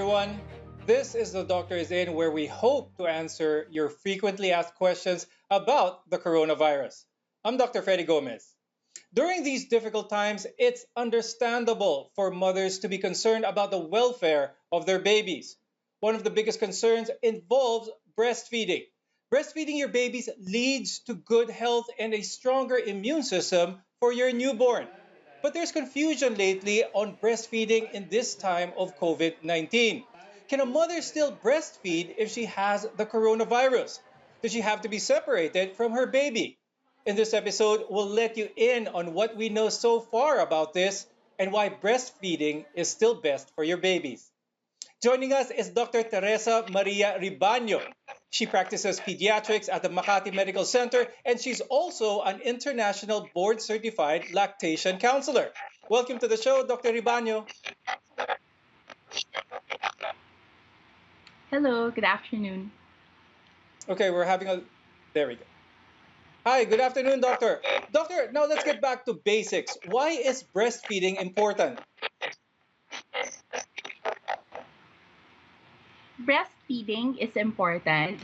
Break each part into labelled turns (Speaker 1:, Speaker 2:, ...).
Speaker 1: everyone. This is The Doctor is In, where we hope to answer your frequently asked questions about the coronavirus. I'm Dr. Freddy Gomez. During these difficult times, it's understandable for mothers to be concerned about the welfare of their babies. One of the biggest concerns involves breastfeeding. Breastfeeding your babies leads to good health and a stronger immune system for your newborn. But there's confusion lately on breastfeeding in this time of COVID 19. Can a mother still breastfeed if she has the coronavirus? Does she have to be separated from her baby? In this episode, we'll let you in on what we know so far about this and why breastfeeding is still best for your babies. Joining us is Dr. Teresa Maria Ribaño. She practices pediatrics at the Makati Medical Center, and she's also an international board certified lactation counselor. Welcome to the show, Dr. Ribaño.
Speaker 2: Hello, good afternoon.
Speaker 1: Okay, we're having a. There we go. Hi, good afternoon, doctor. Doctor, now let's get back to basics. Why is breastfeeding important?
Speaker 2: Breastfeeding is important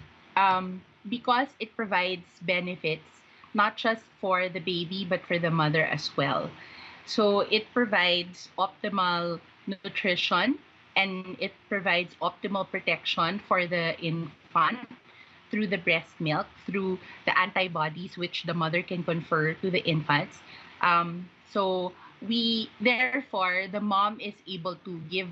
Speaker 2: because it provides benefits not just for the baby but for the mother as well. So it provides optimal nutrition and it provides optimal protection for the infant through the breast milk, through the antibodies which the mother can confer to the infants. So we therefore the mom is able to give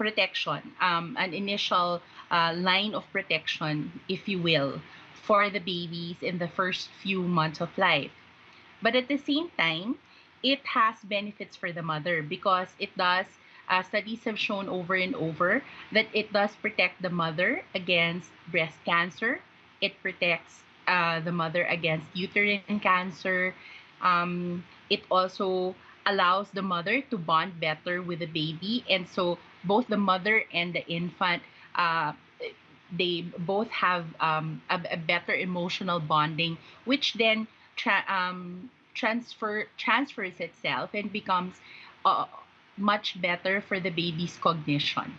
Speaker 2: protection, an initial line of protection, if you will, for the babies in the first few months of life. But at the same time, it has benefits for the mother because it does, studies have shown over and over that it does protect the mother against breast cancer. It protects the mother against uterine cancer. It also allows the mother to bond better with the baby. And so both the mother and the infant, uh, they both have a better emotional bonding, which then transfers itself and becomes uh, much better for the baby's cognition.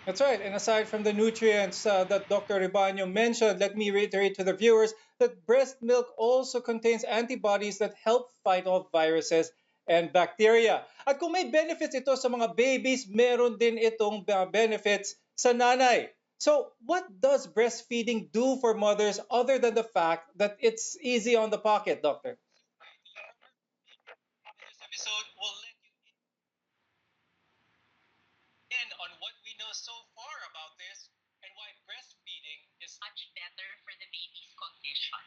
Speaker 1: That's right. And aside from the nutrients that Dr. Ribaño mentioned, let me reiterate to the viewers that breast milk also contains antibodies that help fight off viruses and bacteria. At kung may benefits ito sa mga babies, meron din itong benefits sa nanay. So, what does breastfeeding do for mothers other than the fact that it's easy on the pocket, doctor? This episode will let you in on what we know so far about this and why breastfeeding is much better for the baby's cognition.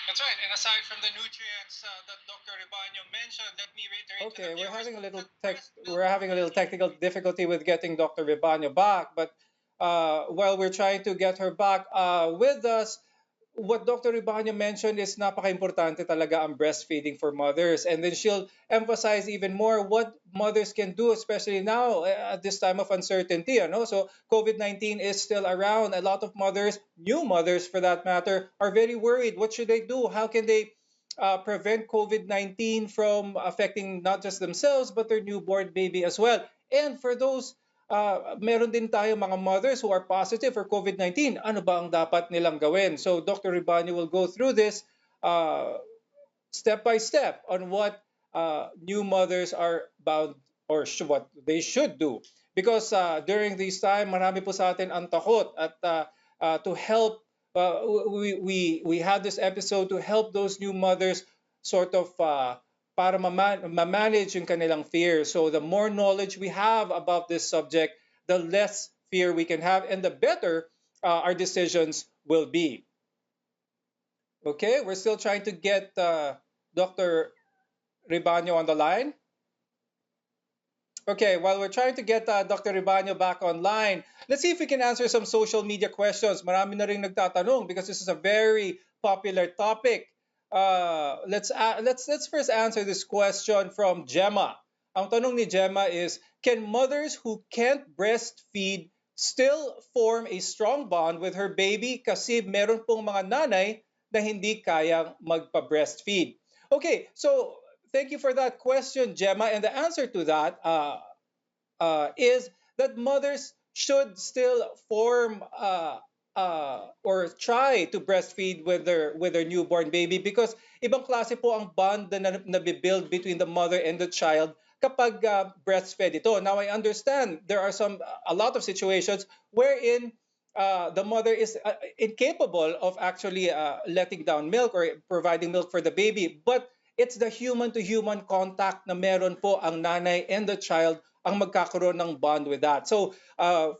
Speaker 1: That's right. And aside from the nutrients that Dr. Ribaño mentioned, let me reiterate. Okay, we're having a little technical difficulty with getting Dr. Ribaño back, but while we're trying to get her back with us, what Dr. Ribaño mentioned is napaka-importante talaga ang breastfeeding for mothers. And then she'll emphasize even more what mothers can do, especially now at this time of uncertainty. So COVID-19 is still around. A lot of mothers, new mothers for that matter, are very worried. What should they do? How can they prevent COVID-19 from affecting not just themselves, but their newborn baby as well? And for those meron din tayo mga mothers who are positive for COVID-19. Ano ba ang dapat nilang gawin? So Dr. Ribani will go through this uh, step by step on what new mothers are bound or what they should do. Because during this time, marami po sa atin ang takot at to help, we had this episode to help those new mothers sort of para ma-manage yung kanilang fear. So the more knowledge we have about this subject, the less fear we can have and the better our decisions will be. Okay, we're still trying to get Dr. Ribaño on the line. Okay, while we're trying to get Dr. Ribaño back online, let's see if we can answer some social media questions. Marami na rin nagtatanong because this is a very popular topic. Let's first answer this question from Gemma. Ang tanong ni Gemma is, can mothers who can't breastfeed still form a strong bond with her baby? Kasi meron pong mga nanay na hindi kayang magpa-breastfeed. Okay, so thank you for that question, Gemma. And the answer to that is that mothers should still form or try to breastfeed with their newborn baby, because ibang klase po ang bond na nabibuild between the mother and the child kapag breastfed ito. Now I understand there are a lot of situations wherein the mother is incapable of actually letting down milk or providing milk for the baby, but it's the human to human contact na meron po ang nanay and the child ang magkakaroon ng bond with that. So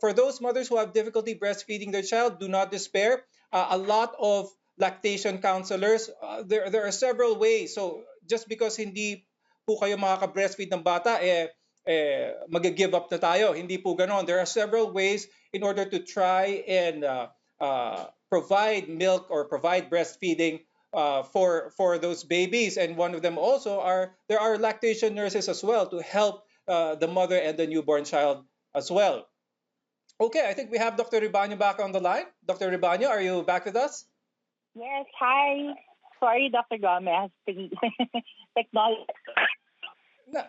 Speaker 1: for those mothers who have difficulty breastfeeding their child, do not despair. A lot of lactation counselors, there are several ways. So just because hindi po kayo makaka-breastfeed ng bata, mag-give up na tayo. Hindi po ganon. There are several ways in order to try and provide milk or provide breastfeeding for those babies. And one of them also there are lactation nurses as well to help the mother and the newborn child as well. Okay, I think we have Dr. Ribaño back on the line. Dr. Ribaño, are you back with us?
Speaker 3: Yes, hi. Sorry, Dr. Gomez. Technology.
Speaker 1: No.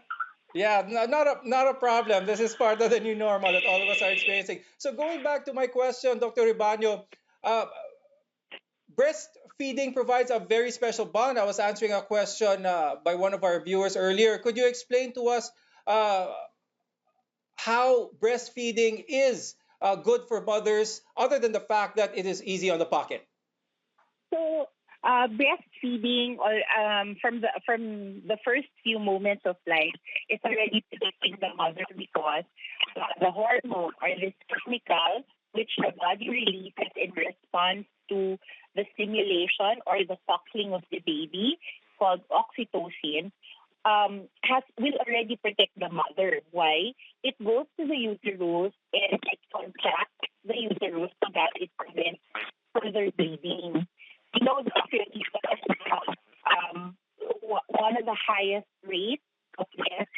Speaker 1: Yeah, not a problem. This is part of the new normal that all of us are experiencing. So going back to my question, Dr. Ribaño, breastfeeding provides a very special bond. I was answering a question by one of our viewers earlier. Could you explain to us how breastfeeding is good for mothers, other than the fact that it is easy on the pocket?
Speaker 3: So, breastfeeding, or from the first few moments of life, is already protecting the mother, because the hormone, or this chemical which the body releases in response to the stimulation or the suckling of the baby, called oxytocin, will already protect the mother. Why? It goes to the uterus and it contracts the uterus so that it prevents further bleeding. You know, the one of the highest rates of death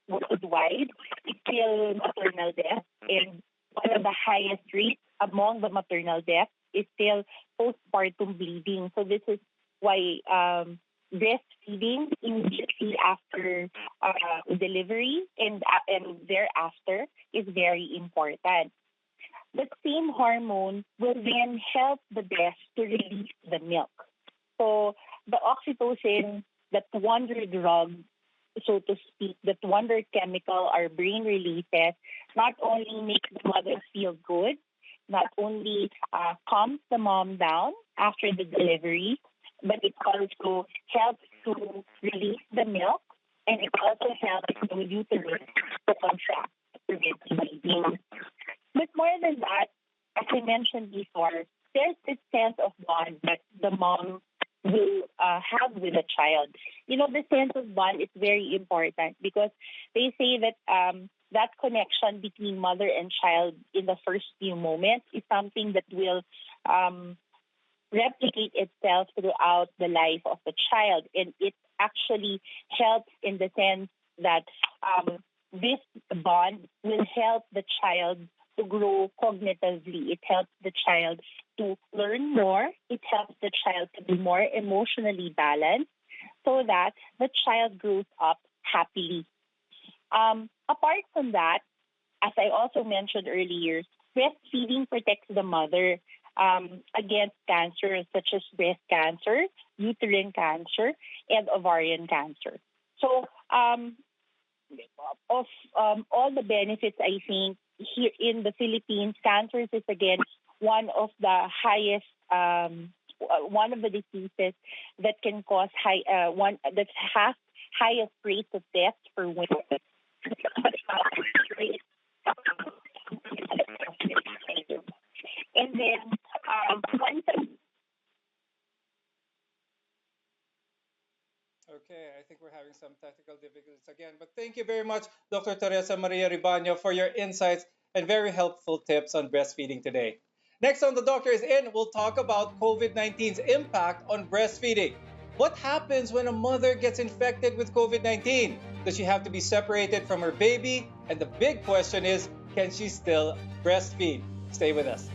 Speaker 3: worldwide is still maternal death, and one of the highest rates among the maternal deaths is still postpartum bleeding. So this is why breastfeeding immediately after delivery and thereafter is very important. The same hormone will then help the breast to release the milk. So the oxytocin, that wonder drug, so to speak, that wonder chemical our brain releases, not only makes the mother feel good, not only calms the mom down after the delivery, but it also helps to release the milk, and it also helps the uterus to contract to prevent bleeding. But more than that, as I mentioned before, there's this sense of bond that the mom will have with the child. You know, the sense of bond is very important, because they say that that connection between mother and child in the first few moments is something that will replicate itself throughout the life of the child. And it actually helps in the sense that this bond will help the child to grow cognitively. It helps the child to learn more. It helps the child to be more emotionally balanced, so that the child grows up happily. Apart from that, as I also mentioned earlier, breastfeeding protects the mother against cancer such as breast cancer, uterine cancer, and ovarian cancer. So, of all the benefits, I think here in the Philippines, cancer is again one of the highest, one of the diseases that can cause one that has highest rates of death for women. And then
Speaker 1: Okay, I think we're having some technical difficulties again. But thank you very much, Dr. Teresa Maria Ribaño, for your insights and very helpful tips on breastfeeding today. Next on The Doctor is In, we'll talk about COVID-19's impact on breastfeeding. What happens when a mother gets infected with COVID-19? Does she have to be separated from her baby? And the big question is, can she still breastfeed? Stay with us.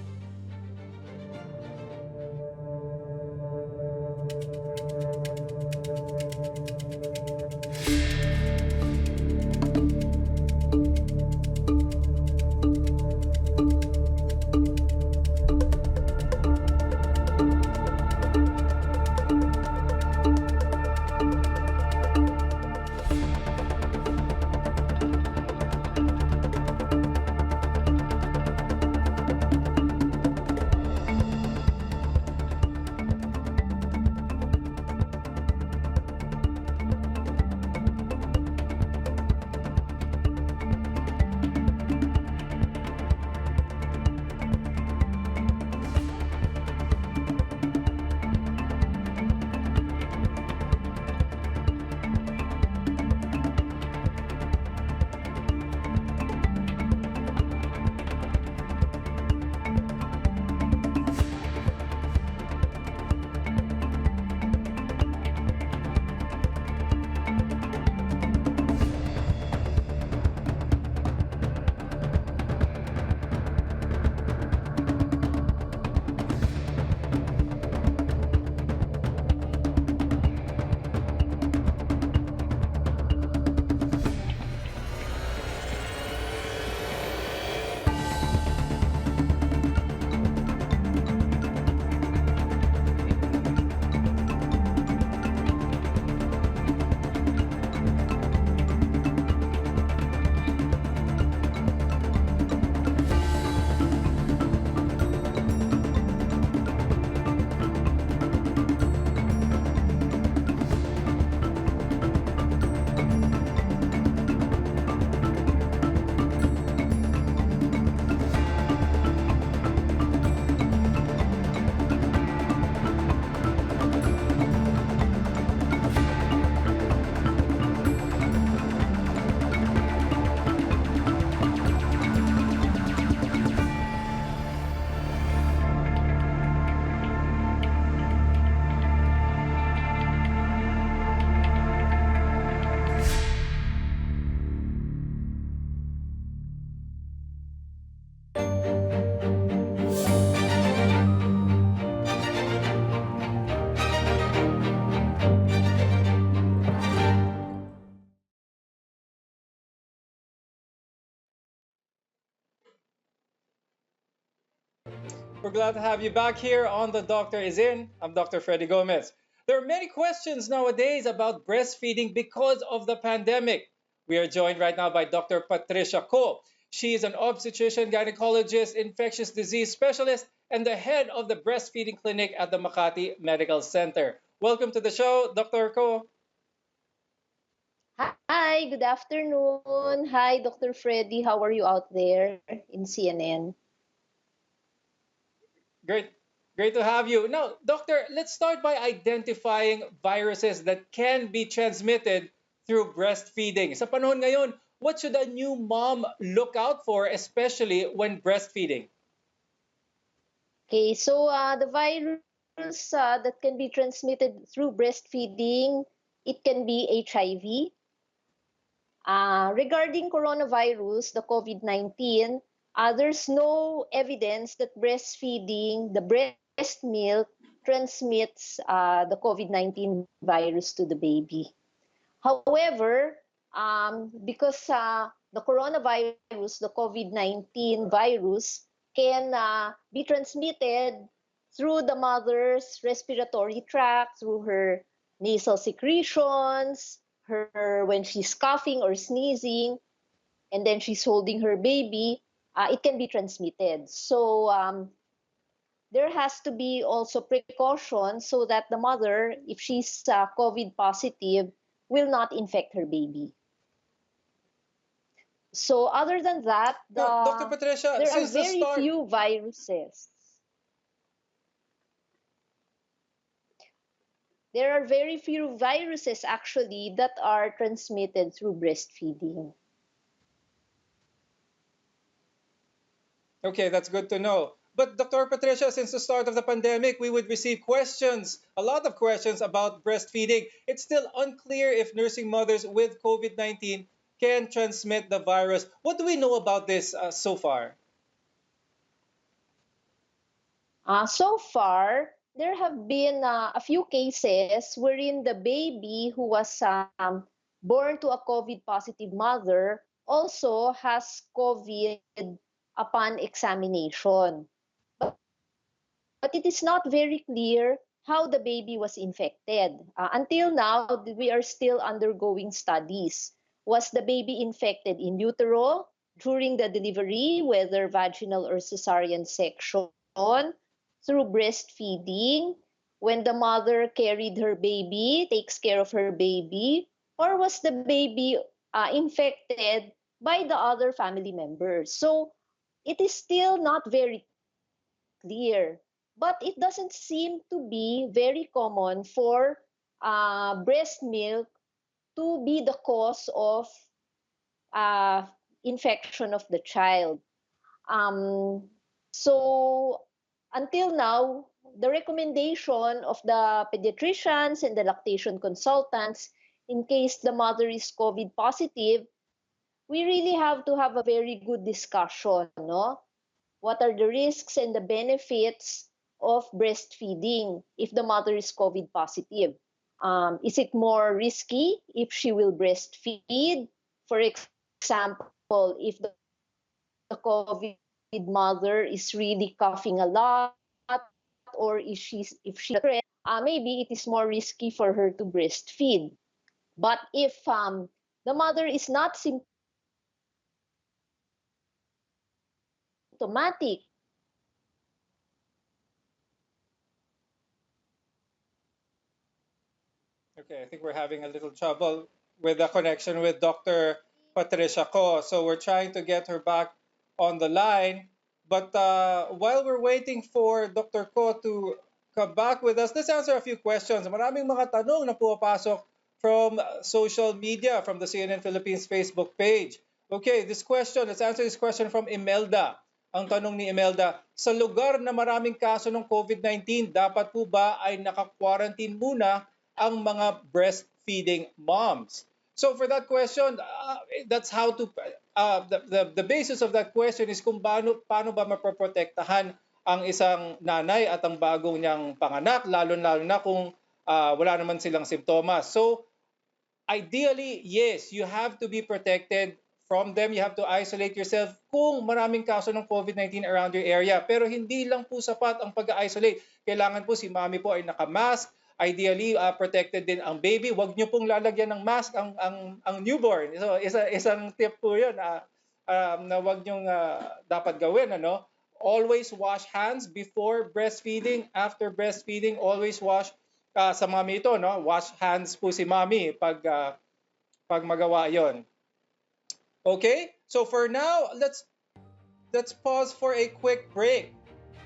Speaker 1: We're glad to have you back here on The Doctor Is In. I'm Dr. Freddy Gomez. There are many questions nowadays about breastfeeding because of the pandemic. We are joined right now by Dr. Patricia Ko. She is an obstetrician, gynecologist, infectious disease specialist, and the head of the breastfeeding clinic at the Makati Medical Center. Welcome to the show, Dr. Ko.
Speaker 4: Hi, good afternoon. Hi, Dr. Freddy. How are you out there in CNN?
Speaker 1: Great. Great to have you. Now, doctor, let's start by identifying viruses that can be transmitted through breastfeeding. Sa panahon ngayon, what should a new mom look out for, especially when breastfeeding?
Speaker 4: Okay, so the virus that can be transmitted through breastfeeding, it can be HIV. Regarding coronavirus, the COVID-19, there's no evidence that breastfeeding, the breast milk, transmits the COVID-19 virus to the baby. However, because the coronavirus, the COVID-19 virus, can be transmitted through the mother's respiratory tract, through her nasal secretions, her when she's coughing or sneezing, and then she's holding her baby, it can be transmitted. So there has to be also precaution so that the mother, if she's COVID positive, will not infect her baby. So other than that,
Speaker 1: Dr. Patricia,
Speaker 4: there are
Speaker 1: since the
Speaker 4: very
Speaker 1: start,
Speaker 4: few viruses. There are very few viruses actually that are transmitted through breastfeeding.
Speaker 1: okay, that's good to know. But Dr. Patricia, since the start of the pandemic, we would receive questions, a lot of questions about breastfeeding. It's still unclear if nursing mothers with COVID-19 can transmit the virus. What do we know about this so far?
Speaker 4: So far, there have been a few cases wherein the baby who was born to a COVID positive mother also has COVID upon examination. But it is not very clear how the baby was infected. Until now, we are still undergoing studies. Was the baby infected in utero during the delivery, whether vaginal or cesarean section, through breastfeeding, when the mother carried her baby, takes care of her baby, or was the baby infected by the other family members? So it is still not very clear. But it doesn't seem to be very common for breast milk to be the cause of uh, infection of the child. Um, so until now, the recommendation of the pediatricians and the lactation consultants, in case the mother is COVID positive, we really have to have a very good discussion, no? What are the risks and the benefits of breastfeeding if the mother is COVID positive? Is it more risky if she will breastfeed? For example, if the COVID mother is really coughing a lot, or if she's maybe it is more risky for her to breastfeed. But if the mother is not symptomatic,
Speaker 1: Okay, I think we're having a little trouble with the connection with Dr. Patricia Ko. So we're trying to get her back on the line. But while we're waiting for Dr. Ko to come back with us, let's answer a few questions. Maraming mga tanong na pumapasok from social media, from the CNN Philippines Facebook page. Okay, this question, let's answer this question from Imelda. Ang tanong ni Imelda, sa lugar na maraming kaso ng COVID-19, dapat po ba ay naka-quarantine muna ang mga breastfeeding moms? So for that question, that's how to the basis of that question is kung paano ba mapoprotektahan ang isang nanay at ang bagong niyang panganak, lalo-lalo na kung wala naman silang simptomas. So ideally, yes, you have to be protected From them, you have to isolate yourself kung maraming kaso ng COVID-19 around your area. Pero hindi lang po sapat ang pag-isolate. Kailangan po si mami po ay nakamask. Ideally, protected din ang baby. Huwag niyo pong lalagyan ng mask ang newborn. So, isang tip po yun na huwag niyong dapat gawin. Ano? Always wash hands before breastfeeding, after breastfeeding. Always wash sa mami ito. No? Wash hands po si mami pag magawa yon. Okay, so for now, let's pause for a quick break.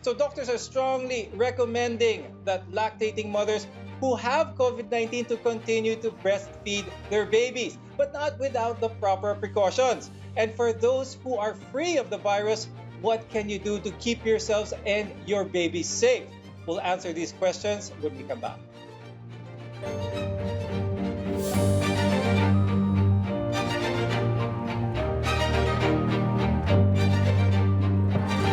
Speaker 1: So doctors are strongly recommending that lactating mothers who have COVID-19 to continue to breastfeed their babies, but not without the proper precautions. And for those who are free of the virus, what can you do to keep yourselves and your baby safe? We'll answer these questions when we come back.